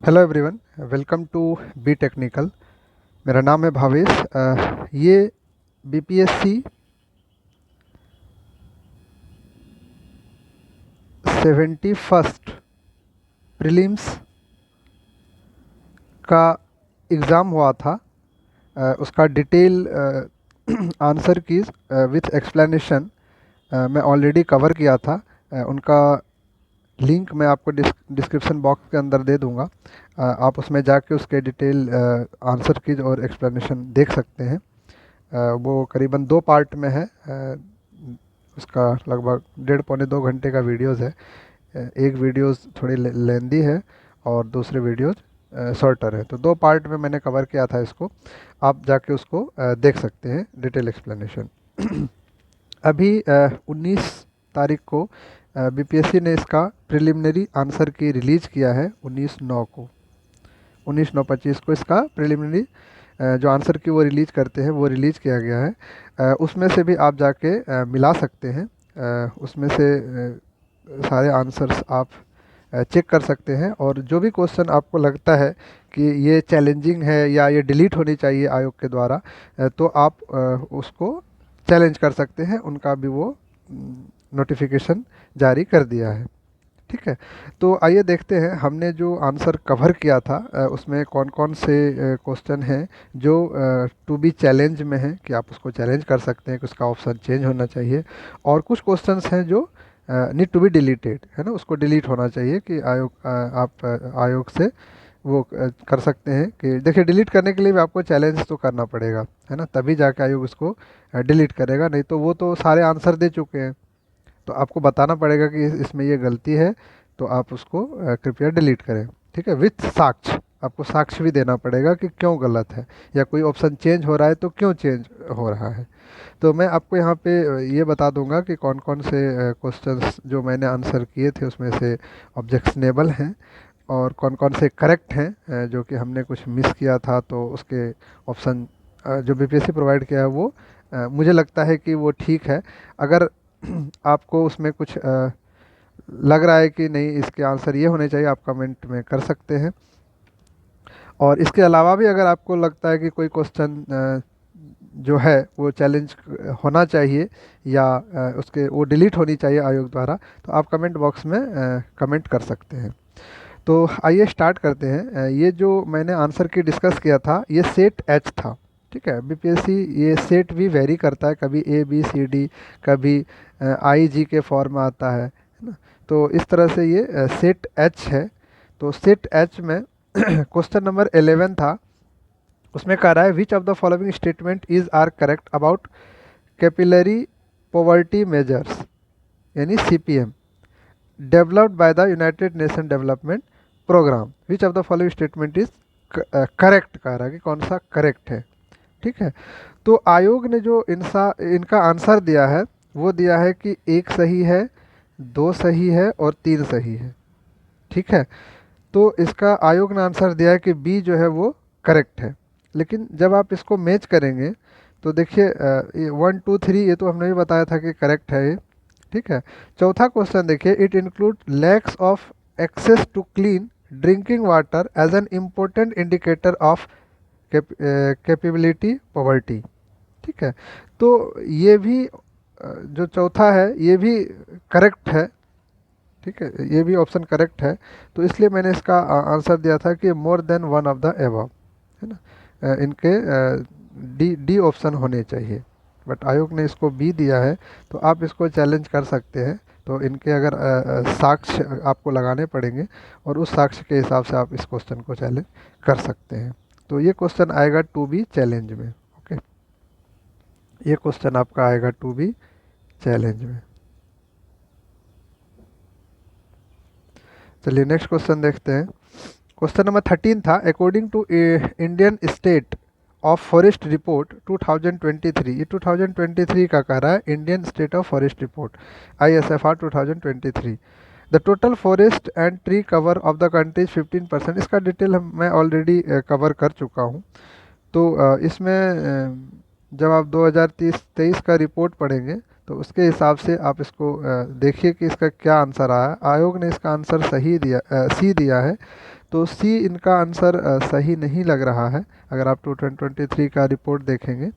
Hello everyone, welcome to B technical. मेरा नाम है भावेश। ये बीपीएससी 71st प्रीलिम्स का एग्ज़ाम हुआ था। उसका detail answer keys with explanation मैं ऑलरेडी कवर किया था। उनका लिंक मैं आपको डिस्क्रिप्शन बॉक्स के अंदर दे दूंगा। आप उसमें जाके उसके डिटेल आंसर कीज और एक्सप्लेनेशन देख सकते हैं। वो करीबन 2 पार्ट में है। उसका लगभग 1.5 पौने 2 घंटे का वीडियोज़ है। एक वीडियोज़ थोड़ी लेंदी है और दूसरे वीडियोज़ शॉर्टर है। तो 2 पार्ट में मैंने कवर किया था इसको। आप जाके उसको देख सकते हैं डिटेल एक्सप्लेनेशन। अभी 19 तारीख को बीपीएससी ने इसका प्रिलिमिनरी आंसर की रिलीज़ किया है। 19/9/25 को इसका प्रिलिमिनरी जो आंसर की वो रिलीज़ करते हैं, वो रिलीज़ किया गया है। उसमें से भी आप जाके मिला सकते हैं। उसमें से सारे आंसर्स आप चेक कर सकते हैं, और जो भी क्वेश्चन आपको लगता है कि ये चैलेंजिंग है या ये डिलीट होनी चाहिए आयोग के द्वारा, तो आप उसको चैलेंज कर सकते हैं। उनका भी वो नोटिफिकेशन जारी कर दिया है। ठीक है, तो आइए देखते हैं हमने जो आंसर कवर किया था उसमें कौन कौन से क्वेश्चन हैं जो टू बी चैलेंज में हैं, कि आप उसको चैलेंज कर सकते हैं कि उसका ऑप्शन चेंज होना चाहिए। और कुछ क्वेश्चंस हैं जो नीड टू बी डिलीटेड, है ना, उसको डिलीट होना चाहिए, कि आप आयोग से वो कर सकते हैं। कि देखिए, डिलीट करने के लिए भी आपको चैलेंज तो करना पड़ेगा, है ना, तभी जाके आयोग उसको डिलीट करेगा। नहीं तो वो तो सारे आंसर दे चुके हैं, तो आपको बताना पड़ेगा कि इसमें ये गलती है, तो आप उसको कृपया डिलीट करें। ठीक है, विथ साक्ष्य। आपको साक्ष्य भी देना पड़ेगा कि क्यों गलत है, या कोई ऑप्शन चेंज हो रहा है तो क्यों चेंज हो रहा है। तो मैं आपको यहाँ पे ये बता दूंगा कि कौन कौन से क्वेश्चंस जो मैंने आंसर किए थे उसमें से ऑब्जेक्शनेबल हैं, और कौन कौन से करेक्ट हैं, जो कि हमने कुछ मिस किया था, तो उसके ऑप्शन जो बीपीएससी प्रोवाइड किया है वो मुझे लगता है कि वो ठीक है। अगर आपको उसमें कुछ लग रहा है कि नहीं, इसके आंसर ये होने चाहिए, आप कमेंट में कर सकते हैं। और इसके अलावा भी अगर आपको लगता है कि कोई क्वेश्चन जो है वो चैलेंज होना चाहिए, या उसके वो डिलीट होनी चाहिए आयोग द्वारा, तो आप कमेंट बॉक्स में कमेंट कर सकते हैं। तो आइए स्टार्ट करते हैं। ये जो मैंने आंसर की डिस्कस किया था, ये सेट एच था। ठीक है, बीपीएससी ये सेट भी वेरी करता है, कभी ए बी सी डी, कभी आई जी के फॉर्म में आता है ना। तो इस तरह से ये सेट एच है। तो सेट एच में क्वेश्चन नंबर 11 था। उसमें कह रहा है, which of the following statement is are correct about capillary poverty measures, यानी CPM, developed by the United Nation development programme. Which of the following statement is correct, कह रहा है कि कौन सा करेक्ट है। ठीक है, तो आयोग ने जो इनका आंसर दिया है, वो दिया है कि 1 सही है, 2 सही है और 3 सही है। ठीक है, तो इसका आयोग ने आंसर दिया है कि बी जो है वो करेक्ट है। लेकिन जब आप इसको मैच करेंगे तो देखिए, 1 2 3 ये तो हमने भी बताया था कि करेक्ट है ये। ठीक है, चौथा क्वेश्चन देखिए, it include lacks of access to clean drinking water as an important indicator of capability poverty. ठीक है, तो ये भी जो चौथा है ये भी करेक्ट है। ठीक है, ये भी ऑप्शन करेक्ट है। तो इसलिए मैंने इसका आंसर दिया था कि more than one of the above, है ना। इनके डी डी ऑप्शन होने चाहिए, बट आयोग ने इसको बी दिया है। तो आप इसको चैलेंज कर सकते हैं। तो इनके अगर साक्ष्य आपको लगाने पड़ेंगे, और उस साक्ष्य के हिसाब से आप इस क्वेश्चन को चैलेंज कर सकते हैं। तो ये क्वेश्चन आएगा टू बी चैलेंज में। ओके, ये क्वेश्चन आपका आएगा टू बी चैलेंज में। चलिए नेक्स्ट क्वेश्चन देखते हैं। क्वेश्चन नंबर 13 था, according to Indian state of forest report 2023, ये 2023 का कह रहा है, Indian state of forest report ISFR 2023, the total forest and tree cover of the country 15%। इसका डिटेल मैं ऑलरेडी कवर कर चुका हूँ। तो इसमें जब आप 2023 का रिपोर्ट पढ़ेंगे तो उसके हिसाब से आप इसको देखिए कि इसका क्या आंसर आया। आयोग ने इसका आंसर सही दिया, सी दिया है। तो सी इनका आंसर सही नहीं लग रहा है। अगर आप 2023 का रिपोर्ट देखेंगे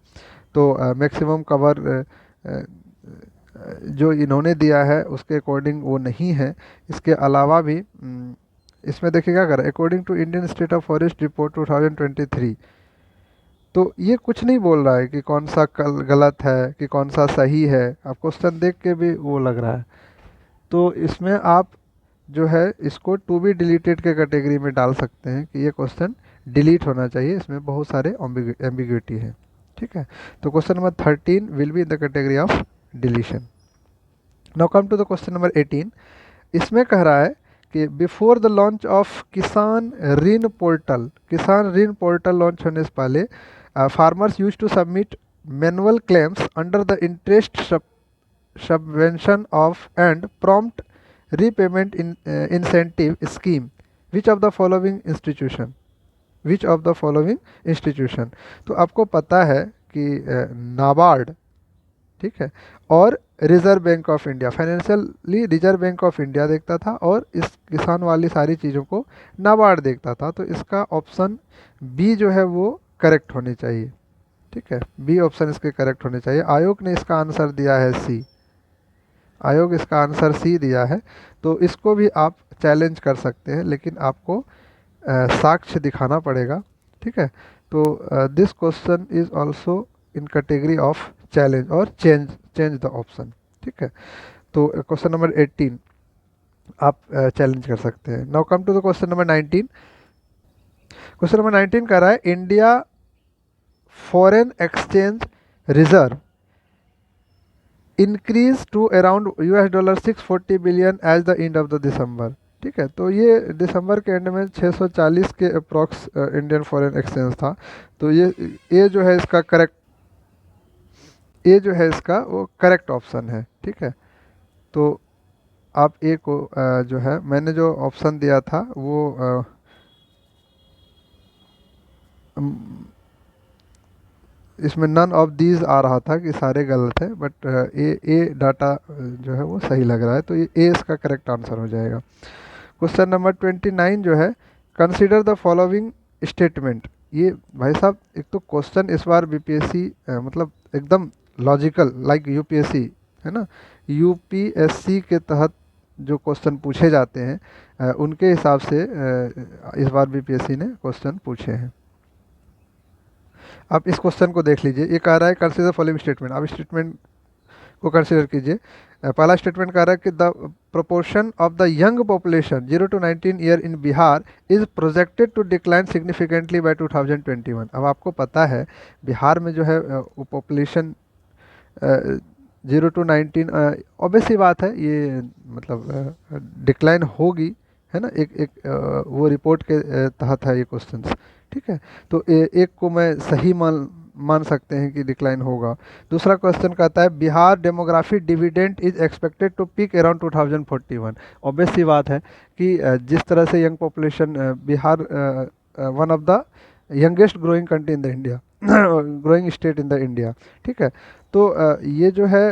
तो मैक्सिमम कवर जो इन्होंने दिया है उसके अकॉर्डिंग वो नहीं है। इसके अलावा भी इसमें देखिए क्या कर रहा है, according to Indian state of forest report 2023, तो ये कुछ नहीं बोल रहा है कि कौन सा गलत है कि कौन सा सही है। आप क्वेश्चन देख के भी वो लग रहा है। तो इसमें आप जो है इसको टू बी डिलीटेड के कैटेगरी में डाल सकते हैं कि ये क्वेश्चन डिलीट होना चाहिए, इसमें बहुत सारे एम्बिग्विटी है। ठीक है, तो question number 13 will be in the category of deletion. Now come to the question number 18। इसमें कह रहा है कि बिफोर द लॉन्च ऑफ किसान ऋण पोर्टल, किसान ऋण पोर्टल लॉन्च होने से पहले farmers used to submit manual claims under the interest subvention of and prompt repayment incentive scheme which of the following institution, which of the following institution. तो आपको पता है कि नाबार्ड, ठीक है, और reserve bank of India, financially reserve bank of India देखता था और इस किसान वाली सारी चीज़ों को नाबार्ड देखता था। तो इसका ऑप्शन बी जो है वो करेक्ट होनी चाहिए। ठीक है, बी ऑप्शन इसके करेक्ट होने चाहिए। आयोग ने इसका आंसर दिया है सी, आयोग इसका आंसर सी दिया है। तो इसको भी आप चैलेंज कर सकते हैं, लेकिन आपको साक्ष्य दिखाना पड़ेगा। ठीक है, तो this question is also in category of challenge और चेंज द ऑप्शन। ठीक है, तो क्वेश्चन नंबर 18 आप चैलेंज कर सकते हैं। Now come to the question number 19। Question number 19 कह रहा है India foreign exchange reserve increase to around $640 billion as the end of the December. ठीक है, तो ये दिसंबर के एंड में 640 के अप्रॉक्स इंडियन फॉरेन एक्सचेंज था। तो ये जो है इसका करेक्ट, ये जो है इसका वो करेक्ट ऑप्शन है। ठीक है, तो आप ए को जो है मैंने जो ऑप्शन दिया था वो इसमें नन ऑफ दीज आ रहा था कि सारे गलत है, बट ए डाटा जो है वो सही लग रहा है। तो ये ए इसका करेक्ट आंसर हो जाएगा। क्वेश्चन नंबर 29 जो है कंसीडर द फॉलोइंग स्टेटमेंट। ये भाई साहब एक तो क्वेश्चन इस बार बीपीएससी मतलब एकदम लॉजिकल लाइक यूपीएससी है ना, यूपीएससी के तहत जो क्वेश्चन पूछे जाते हैं उनके हिसाब से इस बार बीपीएससी ने क्वेश्चन पूछे हैं। आप इस क्वेश्चन को देख लीजिए, ये कह रहा है कंसीडर फॉलोइंग स्टेटमेंट। आप स्टेटमेंट को कंसीडर कीजिए। पहला स्टेटमेंट कह रहा है कि the proportion of the young population 0 to 19 year in Bihar is projected to decline significantly by 2021। अब आपको पता है बिहार में जो है वो पॉपुलेशन 0 to 19 ऑब्वियस सी बात है, ये मतलब डिक्लाइन होगी, है ना। एक वो रिपोर्ट के तहत है ये क्वेश्चन। ठीक है, तो एक को मैं सही मान सकते हैं कि डिक्लाइन होगा। दूसरा क्वेश्चन कहता है Bihar demography dividend is expected to peak around 2041। Obvious सी बात है कि जिस तरह से young population Bihar one of the youngest growing country in the India, growing state in the India. ठीक है, तो ये जो है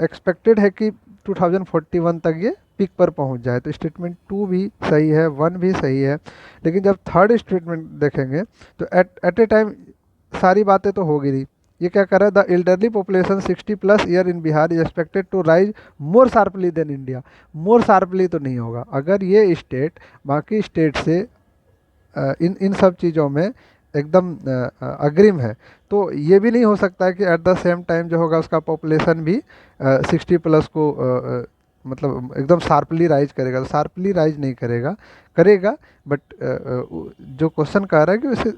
एक्सपेक्टेड है कि 2041 तक ये पीक पर पहुंच जाए। तो स्टेटमेंट 2 भी सही है, 1 भी सही है। लेकिन जब थर्ड स्टेटमेंट देखेंगे तो एट ए टाइम सारी बातें तो होगी नहीं। ये क्या कर रहा है, the elderly population 60+ year in Bihar is expected to rise more sharply than India. More sharply तो नहीं होगा। अगर ये स्टेट बाकी स्टेट से इन सब चीज़ों में एकदम अग्रिम है, तो ये भी नहीं हो सकता है कि एट द सेम टाइम जो होगा उसका पॉपुलेशन भी 60+ को मतलब एकदम शार्पली राइज करेगा। तो शार्पली राइज नहीं करेगा, बट जो क्वेश्चन कह रहा है कि उसे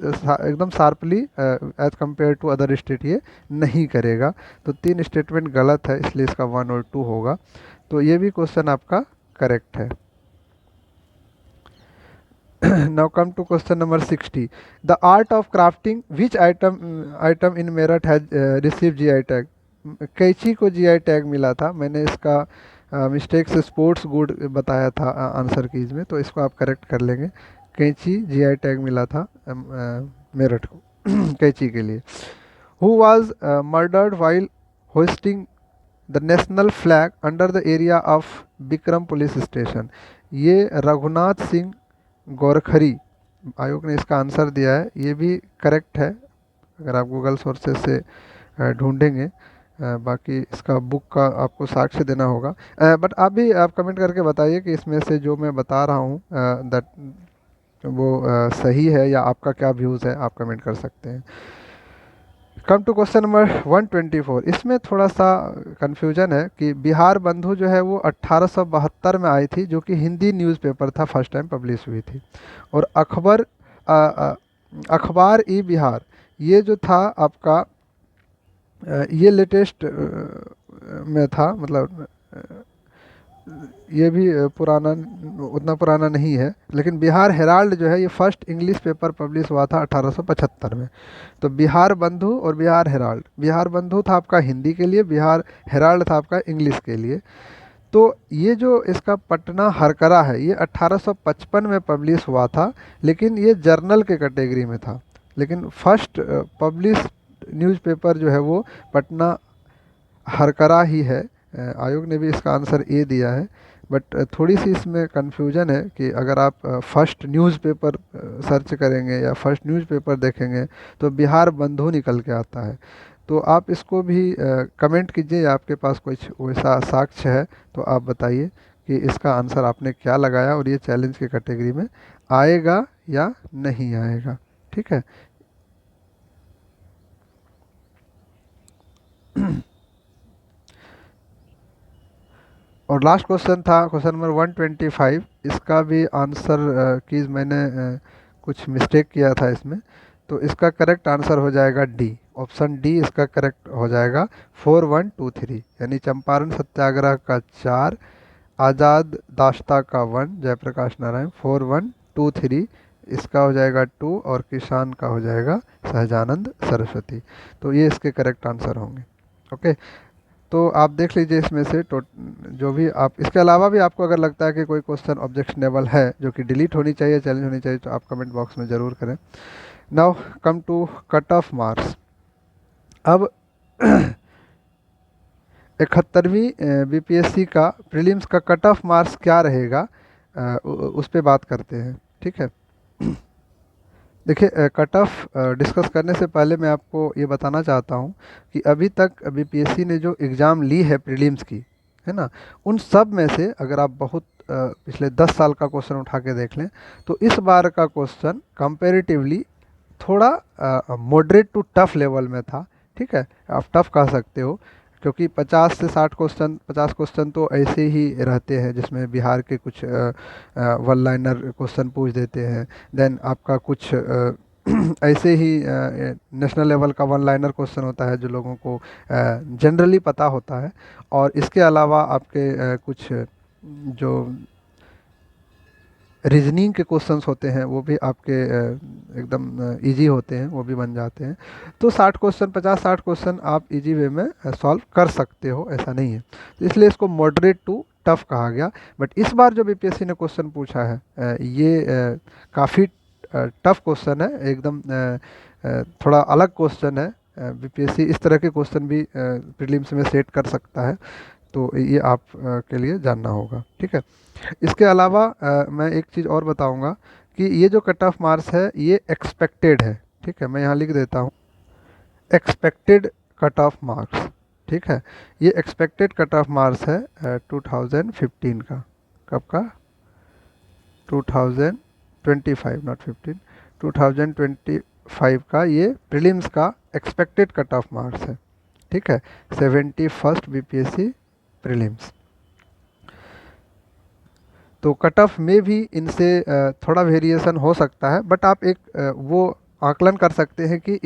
एकदम sharply as compared to other state ये नहीं करेगा। तो 3 स्टेटमेंट गलत है, इसलिए इसका 1 और 2 होगा। तो ये भी क्वेश्चन आपका करेक्ट है। Now come to question number 60. The art of crafting, which item in Meerut has received GI tag? कैंची को GI टैग मिला था। मैंने इसका मिस्टेक से स्पोर्ट्स गुड बताया था आंसर कीज में, तो इसको आप करेक्ट कर लेंगे। कैंची GI टैग मिला था मेरठ को कैंची के लिए। Who was murdered while hosting the national flag under the area of Bikram police station. ये रघुनाथ सिंह गोरखरी आयोग ने इसका आंसर दिया है, ये भी करेक्ट है अगर आप गूगल सोर्सेज से ढूंढेंगे। बाकी इसका बुक का आपको साक्ष्य देना होगा। बट आप कमेंट करके बताइए कि इसमें से जो मैं बता रहा हूँ दैट वो सही है, या आपका क्या व्यूज़ है, आप कमेंट कर सकते हैं। Come to question number 124। इसमें थोड़ा सा कन्फ्यूजन है कि बिहार बंधु जो है वो 1872 में आई थी, जो कि हिंदी न्यूज़पेपर था, फर्स्ट टाइम पब्लिश हुई थी। और अखबार ई बिहार ये जो था आपका ये लेटेस्ट में था, मतलब ये भी पुराना, उतना पुराना नहीं है। लेकिन बिहार हेराल्ड जो है ये फर्स्ट इंग्लिश पेपर पब्लिश हुआ था 1875 में। तो बिहार बंधु और बिहार हेराल्ड, बिहार बंधु था आपका हिंदी के लिए, बिहार हेराल्ड था आपका इंग्लिश के लिए। तो ये जो इसका पटना हरकरा है ये 1855 में पब्लिश हुआ था, लेकिन ये जर्नल के कैटेगरी में था। लेकिन फर्स्ट पब्लिश न्यूज़पेपर जो है वो पटना हरकरा ही है। आयोग ने भी इसका आंसर ए दिया है। बट थोड़ी सी इसमें कन्फ्यूजन है कि अगर आप फर्स्ट न्यूज़पेपर सर्च करेंगे या फर्स्ट न्यूज़पेपर देखेंगे तो बिहार बंधु निकल के आता है। तो आप इसको भी कमेंट कीजिए, या आपके पास कुछ वैसा साक्ष्य है तो आप बताइए कि इसका आंसर आपने क्या लगाया और ये चैलेंज की कैटेगरी में आएगा या नहीं आएगा। ठीक है। और लास्ट क्वेश्चन था क्वेश्चन नंबर 125। इसका भी आंसर की मैंने कुछ मिस्टेक किया था इसमें, तो इसका करेक्ट आंसर हो जाएगा डी, ऑप्शन डी इसका करेक्ट हो जाएगा। 4123 यानी चंपारण सत्याग्रह का 4, आज़ाद दाश्ता का 1, जयप्रकाश नारायण। 4123 इसका हो जाएगा 2, और किसान का हो जाएगा सहजानंद सरस्वती। तो ये इसके करेक्ट आंसर होंगे। ओके, तो आप देख लीजिए इसमें से जो भी आप, इसके अलावा भी आपको अगर लगता है कि कोई क्वेश्चन ऑब्जेक्शनेबल है जो कि डिलीट होनी चाहिए, चैलेंज होनी चाहिए, तो आप कमेंट बॉक्स में ज़रूर करें। Now come to cut off marks. अब 71वीं बीपीएससी का प्रीलिम्स का कट ऑफ मार्क्स क्या रहेगा, उस पर बात करते हैं। ठीक है। देखिए, कट ऑफ डिस्कस करने से पहले मैं आपको ये बताना चाहता हूँ कि अभी तक बीपीएससी ने जो एग्ज़ाम ली है प्रीलिम्स की, है ना, उन सब में से अगर आप बहुत पिछले 10 साल का क्वेश्चन उठा के देख लें तो इस बार का क्वेश्चन कंपैरेटिवली थोड़ा मॉडरेट टू टफ लेवल में था। ठीक है, आप टफ कह सकते हो, क्योंकि 50 से 60 क्वेश्चन, 50 क्वेश्चन तो ऐसे ही रहते हैं जिसमें बिहार के कुछ वन लाइनर क्वेश्चन पूछ देते हैं। देन आपका कुछ ऐसे ही नेशनल लेवल का वन लाइनर क्वेश्चन होता है जो लोगों को जनरली पता होता है। और इसके अलावा आपके कुछ जो रीजनिंग के क्वेश्चंस होते हैं वो भी आपके एकदम इजी होते हैं, वो भी बन जाते हैं। तो 60 क्वेश्चन, 50-60 क्वेश्चन आप इजी वे में सॉल्व कर सकते हो, ऐसा नहीं है। तो इसलिए इसको मॉडरेट टू टफ कहा गया। बट इस बार जो बीपीएससी ने क्वेश्चन पूछा है ये काफ़ी टफ क्वेश्चन है, एकदम थोड़ा अलग क्वेश्चन है। बीपीएससी इस तरह के क्वेश्चन भी प्रीलिम्स में सेट कर सकता है, तो ये आप के लिए जानना होगा। ठीक है। इसके अलावा मैं एक चीज़ और बताऊंगा कि ये जो कट ऑफ मार्क्स है ये एक्सपेक्टेड है। ठीक है, मैं यहाँ लिख देता हूँ एक्सपेक्टेड कट ऑफ मार्क्स। ठीक है, ये एक्सपेक्टेड कट ऑफ मार्क्स है 2015 का। कब का? 2025, नॉट 15, 2025 का ये प्रीलिम्स का एक्सपेक्टेड कट ऑफ मार्क्स है। ठीक है, 71st बीपीएससी प्रीलिम्स। तो कट ऑफ में भी इनसे थोड़ा वेरिएशन हो सकता है, बट आप एक वो आकलन कर सकते हैं कि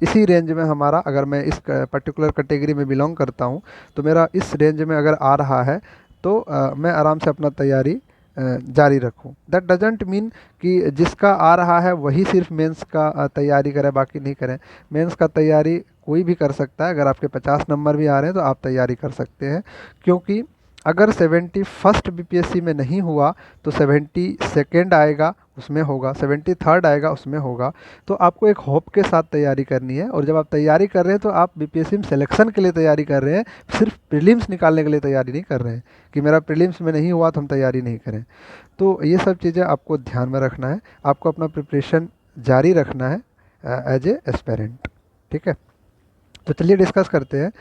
इसी रेंज में हमारा, अगर मैं इस पर्टिकुलर कैटेगरी में बिलोंग करता हूं तो मेरा इस रेंज में अगर आ रहा है तो मैं आराम से अपना तैयारी जारी रखूं। दैट डजेंट मीन कि जिसका आ रहा है वही सिर्फ मेंस का तैयारी करें, बाकी नहीं करें। मेंस का तैयारी कोई भी कर सकता है। अगर आपके 50 नंबर भी आ रहे हैं तो आप तैयारी कर सकते हैं, क्योंकि अगर 71st बीपीएससी में नहीं हुआ तो 72nd आएगा, उसमें होगा, 73rd आएगा उसमें होगा। तो आपको एक होप के साथ तैयारी करनी है, और जब आप तैयारी कर रहे हैं तो आप बीपीएससी में सिलेक्शन के लिए तैयारी कर रहे हैं, सिर्फ प्रीलिम्स निकालने के लिए तैयारी नहीं कर रहे हैं कि मेरा प्रीलिम्स में नहीं हुआ तो हम तैयारी नहीं करें। तो ये सब चीज़ें आपको ध्यान में रखना है, आपको अपना प्रिपरेशन जारी रखना है एज ए एस्पेरेंट। ठीक है, तो चलिए डिस्कस करते हैं।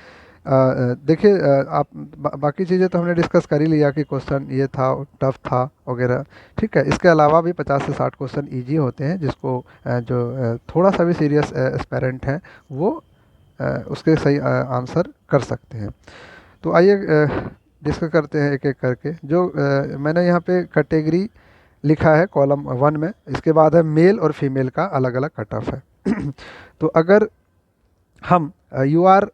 देखिए, आप बाकी चीज़ें तो हमने डिस्कस कर ही लिया कि क्वेश्चन ये था, टफ था वगैरह। ठीक है, इसके अलावा भी 50 से 60 क्वेश्चन इजी होते हैं, जिसको जो थोड़ा सा भी सीरियस एस्पेरेंट हैं वो उसके सही आंसर कर सकते हैं। तो आइए डिस्कस करते हैं एक एक करके। जो मैंने यहाँ पे कैटेगरी लिखा है कॉलम 1 में, इसके बाद है मेल और फीमेल का अलग अलग कट ऑफ है। तो अगर हम यू आर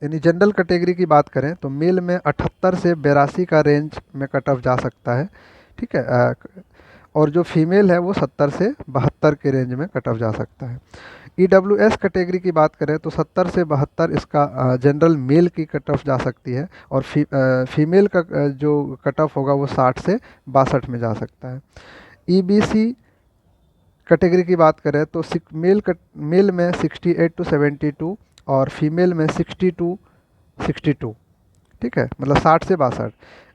यानी जनरल कैटेगरी की बात करें तो मेल में 78 से 82 का रेंज में कट ऑफ जा सकता है। ठीक है, और जो फीमेल है वो 70 से 72 के रेंज में कट ऑफ जा सकता है। EWS कैटेगरी की बात करें तो 70 से 72 इसका जनरल मेल की कट ऑफ जा सकती है, और फीमेल का जो कट ऑफ होगा वो 60 से 62 में जा सकता है। EBC कैटेगरी की बात करें तो मेल में 68 टू 72 और फीमेल में 60 टू 62। ठीक है, मतलब 60 से 62।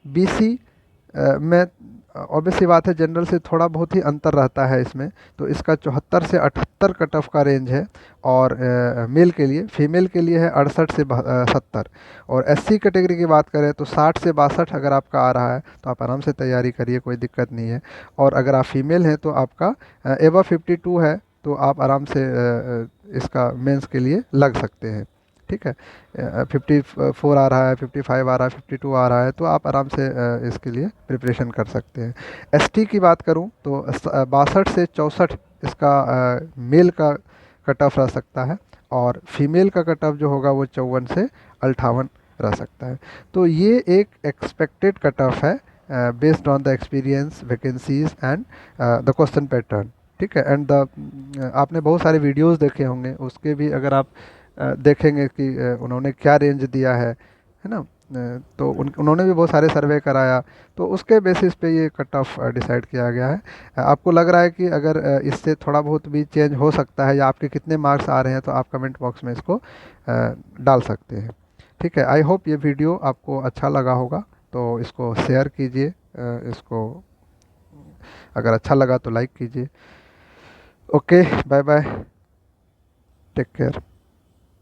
BC में ऑब्वियस सी बात है जनरल से थोड़ा बहुत ही अंतर रहता है इसमें, तो इसका 74 से 78 कट ऑफ का रेंज है, और मेल के लिए, फीमेल के लिए है 68 से 70। और SC कैटेगरी की बात करें तो 60 से 62 अगर आपका आ रहा है तो आप आराम से तैयारी करिए, कोई दिक्कत नहीं है। और अगर आप फीमेल हैं तो आपका एबव 52 है, तो आप आराम से इसका मेंस के लिए लग सकते हैं। ठीक है, 54 आ रहा है, 55 आ रहा है, 52 आ रहा है, तो आप आराम से इसके लिए प्रिपरेशन कर सकते हैं। ST की बात करूं तो 62 से 64 इसका मेल का कट ऑफ रह सकता है, और फीमेल का कट ऑफ जो होगा वो 54 से 58 रह सकता है। तो ये एक एक्सपेक्टेड कट ऑफ है based on the experience, vacancies and the question pattern. ठीक है, एंड द आपने बहुत सारे वीडियोस देखे होंगे, उसके भी अगर आप देखेंगे कि उन्होंने क्या रेंज दिया है ना, तो उन्होंने भी बहुत सारे सर्वे कराया, तो उसके बेसिस पे ये कट ऑफ डिसाइड किया गया है। आपको लग रहा है कि अगर इससे थोड़ा बहुत भी चेंज हो सकता है, या आपके कितने मार्क्स आ रहे हैं, तो आप कमेंट बॉक्स में इसको डाल सकते हैं। ठीक है, आई होप ये वीडियो आपको अच्छा लगा होगा, तो इसको शेयर कीजिए, इसको अगर अच्छा लगा तो लाइक कीजिए। Okay, bye bye, take care.